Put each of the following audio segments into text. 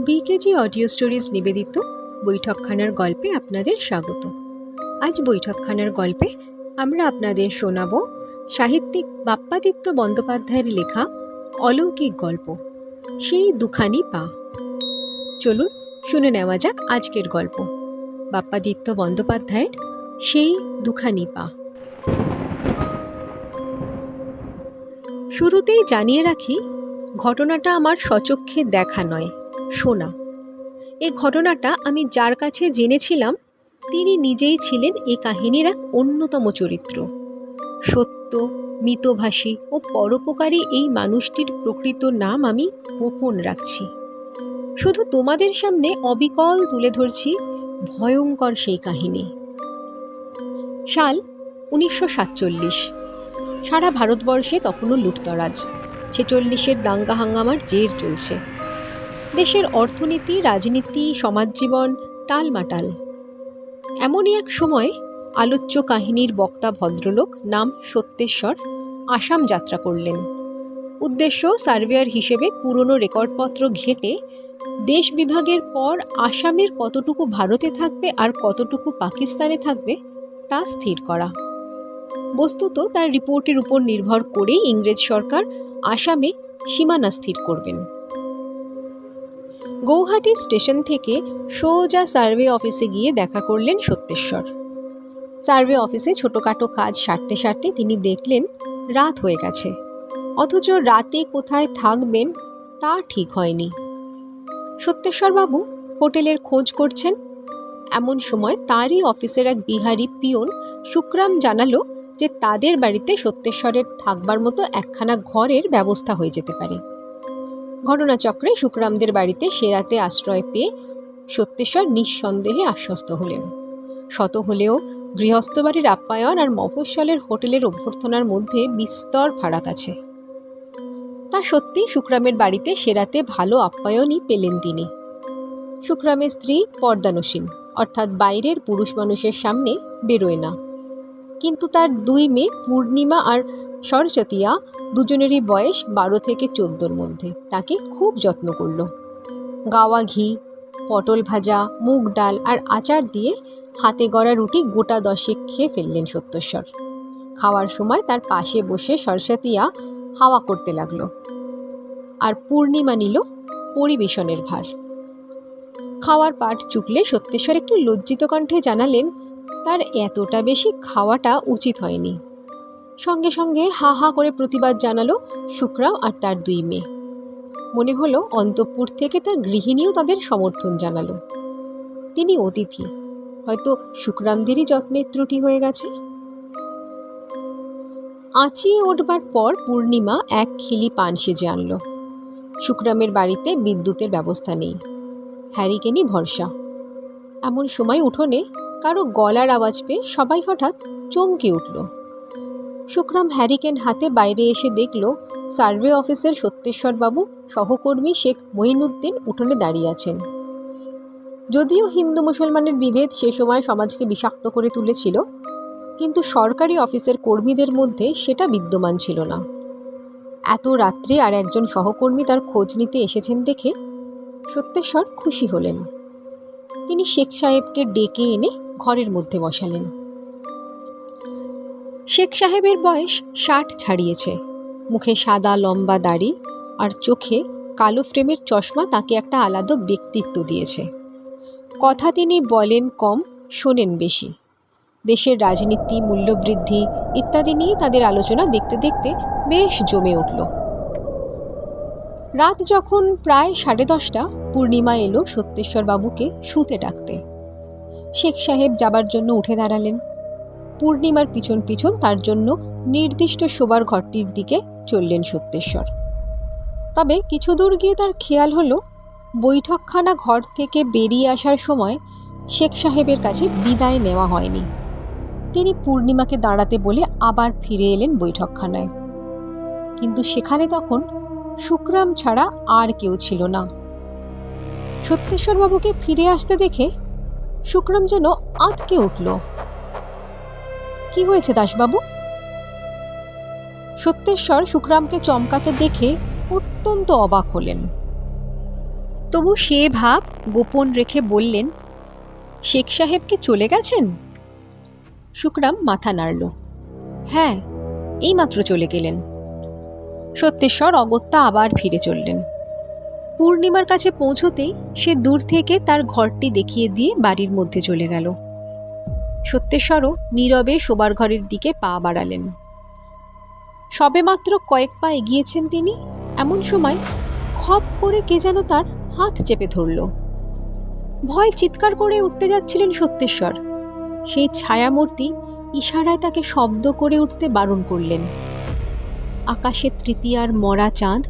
বিকেজি audio stories নিবেদিত বৈঠকখানার গল্পে আপনাদের স্বাগত। আজ বৈঠকখানার গল্পে আমরা আপনাদের শোনাব সাহিত্যিক বাপ্পাদিত্য বন্দ্যোপাধ্যায়ের লেখা অলৌকিক গল্প সেই দুখানি পা। চলুন শুনে নেওয়া যাক আজকের গল্প, বাপ্পাদিত্য বন্দ্যোপাধ্যায়ের সেই দুখানি পা। শুরুতেই জানিয়ে রাখি, ঘটনাটা আমার স্বচক্ষে দেখা নয়, শোনা। এই ঘটনাটা আমি যার কাছে জেনেছিলাম তিনি নিজেই ছিলেন এই কাহিনীর এক অন্যতম চরিত্র। সত্য, মিতভাষী ও পরোপকারী এই মানুষটির প্রকৃত নাম আমি গোপন রাখছি। শুধু তোমাদের সামনে অবিকল তুলে ধরছি ভয়ঙ্কর সেই কাহিনী। সাল 1947। সারা ভারতবর্ষে তখনও লুটতরাজ। 46-এর দাঙ্গা হাঙ্গামার জের চলছে। দেশের অর্থনীতি, রাজনীতি, সমাজজীবন টালমাটাল। এমনই এক সময় আলোচ্য কাহিনীর বক্তা ভদ্রলোক নাম সত্যেশ্বর আসাম যাত্রা করলেন। উদ্দেশ্য সার্ভেয়ার হিসেবে পুরনো রেকর্ডপত্র ঘেঁটে দেশ বিভাগের পর আসামের কতটুকু ভারতে থাকবে আর কতটুকু পাকিস্তানে থাকবে তা স্থির করা। বস্তুত তার রিপোর্টের উপর নির্ভর করেই ইংরেজ সরকার আসামে সীমানা স্থির করবেন। গৌহাটি স্টেশন থেকে সোজা সার্ভে অফিসে গিয়ে দেখা করলেন সত্যেশ্বর। সার্ভে অফিসে ছোটোখাটো কাজ সারতে সারতে তিনি দেখলেন রাত হয়ে গেছে, অথচ রাতে কোথায় থাকবেন তা ঠিক হয়নি। সত্যেশ্বরবাবু হোটেলের খোঁজ করছেন। এমন সময় তারই অফিসের এক বিহারি পিয়ন শুক্রাম জানালো যে তাদের বাড়িতে সত্যেশ্বরের থাকবার মতো একখানা ঘরের ব্যবস্থা হয়ে যেতে পারে। ঘটনাচক্রে শুক্রামদের বাড়িতে সেরাতে আশ্রয় পেয়ে সত্যেশ্বর নিঃসন্দেহে আশ্বস্ত হলেন। শত হলেও গৃহস্থ বাড়ির আপ্যায়ন আর মফস্বলের হোটেলের অভ্যর্থনার মধ্যে বিস্তর ফারাক আছে। তা সত্যি শুক্রামের বাড়িতে সেরাতে ভালো আপ্যায়নই পেলেন তিনি। শুক্রামের স্ত্রী পর্দানসীন, অর্থাৎ বাইরের পুরুষ মানুষের সামনে বেরোয় না। কিন্তু তার দুই মেয়ে পূর্ণিমা আর সরস্বতীয়া, দুজনেরই বয়স 12 থেকে 14-র মধ্যে, তাকে খুব যত্ন করল। গাওয়া ঘি, পটল ভাজা, মুগ ডাল আর আচার দিয়ে হাতে গড়া রুটি গোটা 10 খেয়ে ফেললেন সত্যেশ্বর। খাওয়ার সময় তার পাশে বসে সরস্বতীয়া হাওয়া করতে লাগলো, আর পূর্ণিমা নিল পরিবেশনের ভার। খাওয়ার পাট চুকলে সত্যেশ্বর একটু লজ্জিত কণ্ঠে জানালেন তার এতটা বেশি খাওয়াটা উচিত হয়নি। সঙ্গে সঙ্গে হা হা করে প্রতিবাদ জানালো শুক্রাম আর তার দুই মেয়ে। মনে হলো অন্তঃপুর থেকে তার গৃহিণীও তাদের সমর্থন জানালো। তিনি অতিথি, হয়তো শুক্রামদেরই যত্নের ত্রুটি হয়ে গেছে। আঁচিয়ে উঠবার পর পূর্ণিমা এক খিলি পান সেজে আনলো। শুক্রামের বাড়িতে বিদ্যুতের ব্যবস্থা নেই, হ্যারিকেনই ভরসা। এমন সময় উঠোনে কারো গলার আওয়াজ পেয়ে সবাই হঠাৎ চমকে উঠল। শুক্রাম হ্যারিকেন হাতে বাইরে এসে দেখল সার্ভে অফিসের সত্যেশ্বরবাবু সহকর্মী শেখ মঈনুদ্দিন উঠোনে দাঁড়িয়ে আছেন। যদিও হিন্দু মুসলমানের বিভেদ সে সময় সমাজকে বিষাক্ত করে তুলেছিল, কিন্তু সরকারি অফিসের কর্মীদের মধ্যে সেটা বিদ্যমান ছিল না। এত রাত্রে আর একজন সহকর্মী তার খোঁজ নিতে এসেছেন দেখে সত্যেশ্বর খুশি হলেন। তিনি শেখ সাহেবকে ডেকে এনে ঘরের মধ্যে বসালেন। শেখ সাহেবের বয়স 60 ছাড়িয়েছে। মুখে সাদা লম্বা দাড়ি আর চোখে কালো ফ্রেমের চশমা তাকে একটা আলাদা ব্যক্তিত্ব দিয়েছে। কথা তিনি বলেন কম, শোনেন বেশি। দেশের রাজনীতি, মূল্যবৃদ্ধি ইত্যাদি নিয়ে তাদের আলোচনা দেখতে দেখতে বেশ জমে উঠল। রাত যখন প্রায় 10:30, পূর্ণিমা এলো সত্যেশ্বরবাবুকে শুতে ডাকতে। শেখ সাহেব যাবার জন্য উঠে দাঁড়ালেন। পূর্ণিমার পিছন পিছন তার জন্য নির্দিষ্ট শোবার ঘরটির দিকে চললেন সত্যেশ্বর। তবে কিছু দূর গিয়ে তার খেয়াল হলো বৈঠকখানা ঘর থেকে বেরিয়ে আসার সময় শেখ সাহেবের কাছে বিদায় নেওয়া হয়নি। তিনি পূর্ণিমাকে দাঁড়াতে বলে আবার ফিরে এলেন বৈঠকখানায়। কিন্তু সেখানে তখন শুক্রাম ছাড়া আর কেউ ছিল না। সত্যেশ্বরবাবুকে ফিরে আসতে দেখে শুক্রাম যেন আঁতকে উঠল। কি হয়েছে দাসবাবু? সত্যেশ্বর শুক্রামকে চমকাতে দেখে অত্যন্ত অবাক হলেন। তবু সে ভাব গোপন রেখে বললেন, শেখ সাহেব কি চলে গেছেন? শুকরাম মাথা নাড়ল। হ্যাঁ, এইমাত্র চলে গেলেন। সত্যেশ্বর অগত্যা আবার ফিরে চললেন। পূর্ণিমার কাছে পৌঁছতেই সে দূর থেকে তার ঘরটি দেখিয়ে দিয়ে বাড়ির মধ্যে চলে গেল। সত্যেশ্বরও নীরবে শোবার ঘরের দিকে পা বাড়ালেন। সবেমাত্র কয়েক পা এগিয়েছেন তিনি, এমন সময় খপ করে কে যেন তার হাত চেপে ধরল। ভয় চিৎকার করে উঠতে যাচ্ছিলেন সত্যেশ্বর। সেই ছায়ামূর্তি ইশারায় তাকে শব্দ করে উঠতে বারণ করলেন। আকাশে তৃতীয়ার মরা চাঁদ,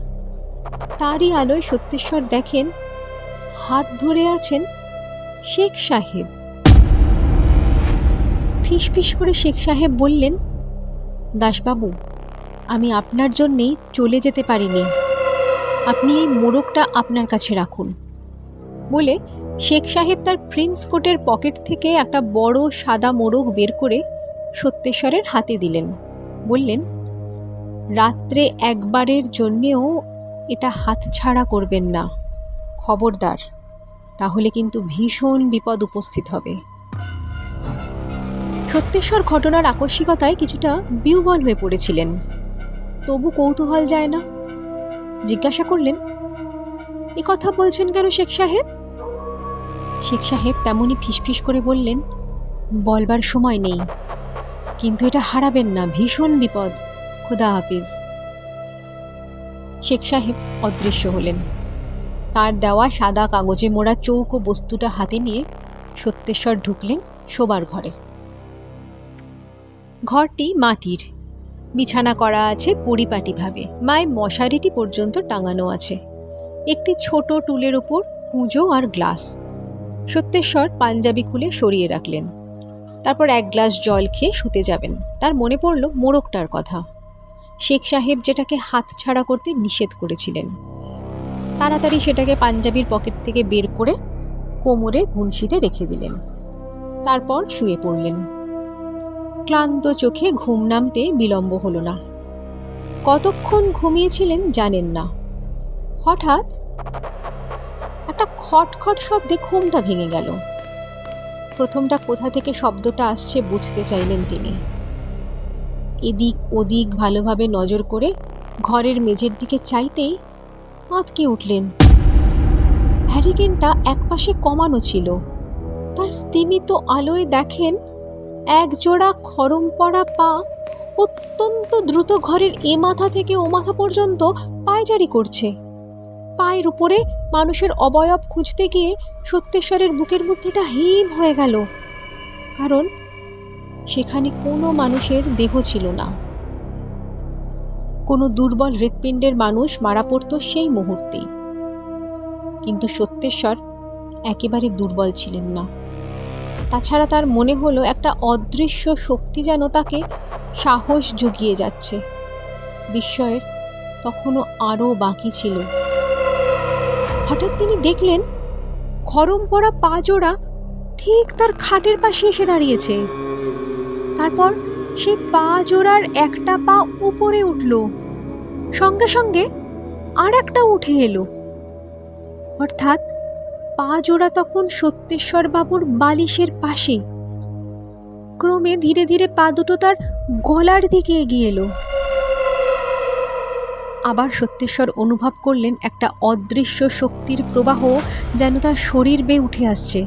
তারই আলোয় সত্যেশ্বর দেখেন হাত ধরে আছেন শেখ সাহেব। ফিসফিস করে শেখ সাহেব বললেন, দাসবাবু, আমি আপনার জন্যেই চলে যেতে পারিনি, আপনি এই মোড়কটা আপনার কাছে রাখুন। বলে শেখ সাহেব তার প্রিন্স কোটের পকেট থেকে একটা বড় সাদা মোড়ক বের করে সত্যেশ্বরের হাতে দিলেন। বললেন, রাত্রে একবারের জন্যেও এটা হাতছাড়া করবেন না, খবরদার, তাহলে কিন্তু ভীষণ বিপদ উপস্থিত হবে। সত্যেশ্বর ঘটনার আকস্মিকতায় কিছুটা বিহ্বল হয়ে পড়েছিলেন, তবু কৌতূহল যায় না। জিজ্ঞাসা করলেন, এ কথা বলছেন কেন শেখ সাহেব? শেখ সাহেব তেমনই ফিসফিস করে বললেন, বলবার সময় নেই, কিন্তু এটা হারাবেন না, ভীষণ বিপদ, খুদা হাফিজ। শেখ সাহেব অদৃশ্য হলেন। তার দেওয়া সাদা কাগজে মোড়া চৌকো বস্তুটা হাতে নিয়ে সত্যেশ্বর ঢুকলেন শোবার ঘরে। ঘরটি মাটির, বিছানা করা আছে পরিপাটিভাবে, মায় মশারিটি পর্যন্ত টাঙানো আছে। একটি ছোট টুলের ওপর কুঁজো আর গ্লাস। সত্যেশ্বর পাঞ্জাবি খুলে সরিয়ে রাখলেন। তারপর এক গ্লাস জল খেয়ে শুতে যাবেন। তার মনে পড়ল মোড়কটার কথা, শেখ সাহেব যেটাকে হাতছাড়া করতে নিষেধ করেছিলেন। তাড়াতাড়ি সেটাকে পাঞ্জাবির পকেট থেকে বের করে কোমরে ঘুনশিতে রেখে দিলেন। তারপর শুয়ে পড়লেন। ক্লান্ত চোখে ঘুম নামতে বিলম্ব হলো না। কতক্ষণ ঘুমিয়েছিলেন জানেন না। হঠাৎ একটা খটখট শব্দে ঘুমটা ভেঙে গেল। প্রথমটা কোথা থেকে শব্দটা আসছে বুঝতে চাইলেন তিনি। এদিক ওদিক ভালোভাবে নজর করে ঘরের মেঝের দিকে চাইতেই আঁতকে উঠলেন। হ্যারিকেনটা একপাশে কমানো ছিল। তার স্তিমিত আলোয় দেখেন একজোড়া খরম পড়া পা অত্যন্ত দ্রুত ঘরের এ মাথা থেকে ও মাথা পর্যন্ত পায়চারি করছে। পায়ের উপরে মানুষের অবয়ব খুঁজতে গিয়ে সত্যেশ্বরের বুকের মধ্যেটা হিম হয়ে গেল, কারণ সেখানে কোনো মানুষের দেহ ছিল না। কোনো দুর্বল হৃৎপিণ্ডের মানুষ মারা পড়ত সেই মুহূর্তেই। কিন্তু সত্যেশ্বর একেবারে দুর্বল ছিলেন না। তাছাড়া তার মনে হলো একটা অদৃশ্য শক্তি যেন তাকে সাহস জুগিয়ে যাচ্ছে। বিস্ময়ের তখনও আরও বাকি ছিল। হঠাৎ তিনি দেখলেন খরম পড়া পা জোড়া ঠিক তার খাটের পাশে এসে দাঁড়িয়েছে। তারপর সেই পা জোড়ার একটা পা উপরে উঠল, সঙ্গে সঙ্গে আর একটা উঠে এলো। অর্থাৎ পা জোড়া তখন সত্যেশ্বর বাবুর বালিশের পাশে। ক্রমে ধীরে ধীরে পা দুটো তার গলার দিকে এগিয়ে এলো। আবার সত্যেশ্বর অনুভব করলেন একটা অদৃশ্য শক্তির প্রবাহ যেন তার শরীর বেয়ে উঠে আসছে।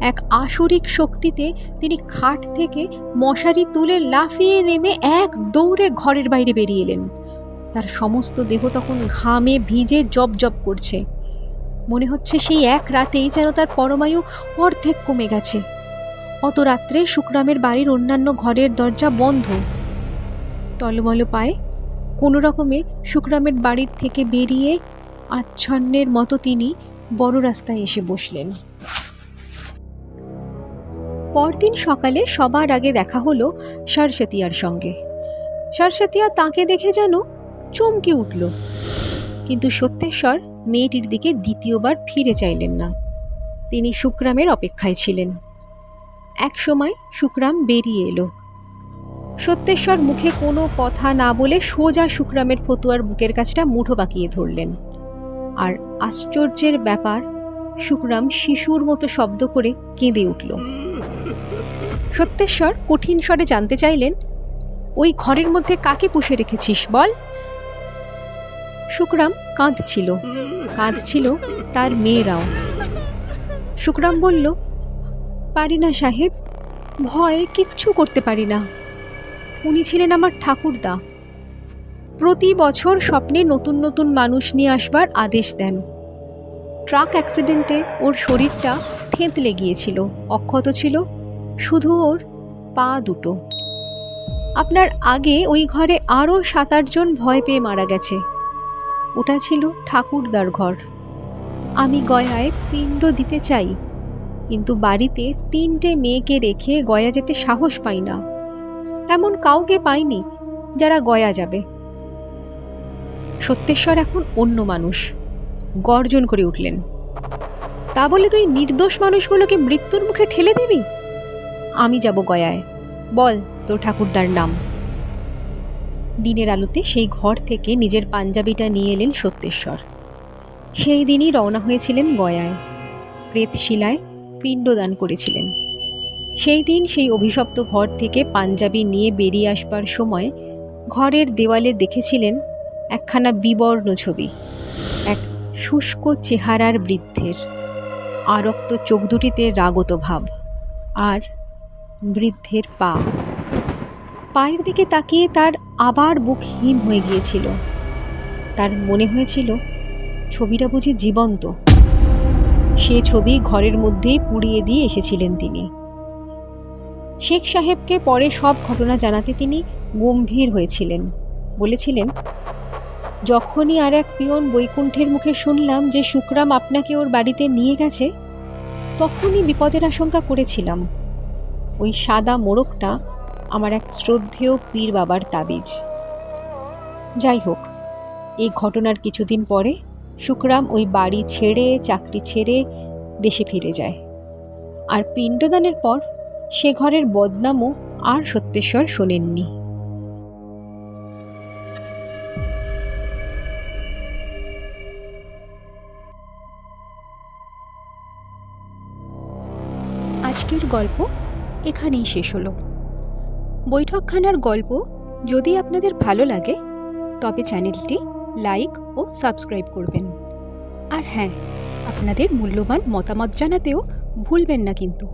এক আসরিক শক্তিতে তিনি খাট থেকে মশারি তুলে লাফিয়ে নেমে এক দৌড়ে ঘরের বাইরে বেরিয়ে এলেন। তার সমস্ত দেহ তখন ঘামে ভিজে জবজব করছে। মনে হচ্ছে সেই এক রাতেই যেন তার পরমায়ু অর্ধেক কমে গেছে। অত রাত্রে শুকরামের বাড়ির অন্যান্য ঘরের দরজা বন্ধ। টলমল পায়ে কোনো রকমে শুকরামের বাড়ির থেকে বেরিয়ে আচ্ছন্নের মতো তিনি বড় রাস্তায় এসে বসলেন। পরদিন সকালে সবার আগে দেখা হলো সরস্বতিয়ার সঙ্গে। সরস্বতিয়া তাকে দেখে যেন চমকে উঠল, কিন্তু সত্যেশ্বর মেয়েটির দিকে দ্বিতীয়বার ফিরে চাইলেন না। তিনি শুকরামের অপেক্ষায় ছিলেন। এক সময় শুকরাম বেরিয়ে এলো। সত্যেশ্বর মুখে কোনো কথা না বলে সোজা শুকরামের ফতুয়ার বুকের কাছটা মুঠো বাঁকিয়ে ধরলেন। আর আশ্চর্যের ব্যাপার, শুকরাম শিশুর মতো শব্দ করে কেঁদে উঠল। সত্যেশ্বর কঠিন স্বরে জানতে চাইলেন, ওই ঘরের মধ্যে কাকে পুষে রেখেছিস বল। শুকরাম কাঁদছিল তার মেয়েরাও। শুকরাম বলল, পারি না সাহেব, ভয়ে কিচ্ছু করতে পারি না। উনি ছিলেন আমার ঠাকুরদা। প্রতি বছর স্বপ্নে নতুন নতুন মানুষ নিয়ে আসবার আদেশ দেন। ট্রাক অ্যাক্সিডেন্টে ওর শরীরটা থেঁতলে গিয়েছিল, অক্ষত ছিল শুধু ওর পা দুটো। আপনার আগে ওই ঘরে আরও 7-8 জন ভয় পেয়ে মারা গেছে। ওটা ছিল ঠাকুরদার ঘর। আমি গয়ায় পিণ্ড দিতে চাই, কিন্তু বাড়িতে 3টে মেয়েকে রেখে গয়া যেতে সাহস পাই না। এমন কাউকে পাইনি যারা গয়া যাবে। সত্যেশ্বর এখন অন্য মানুষ, গর্জন করে উঠলেন, তা বলে তুই নির্দোষ মানুষগুলোকে মৃত্যুর মুখে ঠেলে দিবি? আমি যাব গয়ায়, বল তোর ঠাকুরদার নাম। দিনের আলোতে সেই ঘর থেকে নিজের পাঞ্জাবিটা নিয়ে এলেন সত্যেশ্বর। সেই দিনই রওনা হয়েছিলেন গয়ায়, প্রেতশিলায় পিণ্ডদান করেছিলেন। সেই দিন সেই অভিশপ্ত ঘর থেকে পাঞ্জাবি নিয়ে বেরিয়ে আসবার সময় ঘরের দেওয়ালে দেখেছিলেন একখানা বিবর্ণ ছবি, এক শুষ্ক চেহারার বৃদ্ধের, আরক্ত চোখ দুটিতে রাগত ভাব, আর বৃদ্ধের পায়ের দিকে তাকিয়ে তার আবার বুক হিম হয়ে গিয়েছিল। তার মনে হয়েছিল ছবিটা বুঝি জীবন্ত। সে ছবি ঘরের মধ্যেই পুড়িয়ে দিয়ে এসেছিলেন তিনি। শেখ সাহেবকে পরে সব ঘটনা জানাতে তিনি গম্ভীর হয়েছিলেন। বলেছিলেন, যখনই আর এক পিয়ন বৈকুণ্ঠের মুখে শুনলাম যে শুকরাম আপনাকে ওর বাড়িতে নিয়ে গেছে, তখনই বিপদের আশঙ্কা করেছিলাম। ওই সাদা মোড়কটা আমার এক শ্রদ্ধেয় পীর বাবার তাবিজ। যাই হোক, এই ঘটনার কিছুদিন পরে শুকরাম ওই বাড়ি ছেড়ে, চাকরি ছেড়ে দেশে ফিরে যায়। আর পিণ্ডদানের পর সে ঘরের বদনামও আর সত্যেশ্বর শোনেননি। আজকের গল্প এখানেই শেষ হলো। বৈঠকখানার গল্প যদি আপনাদের ভালো লাগে তবে চ্যানেলটি লাইক ও সাবস্ক্রাইব করবেন। আর হ্যাঁ, আপনাদের মূল্যবান মতামত জানাতেও ভুলবেন না কিন্তু।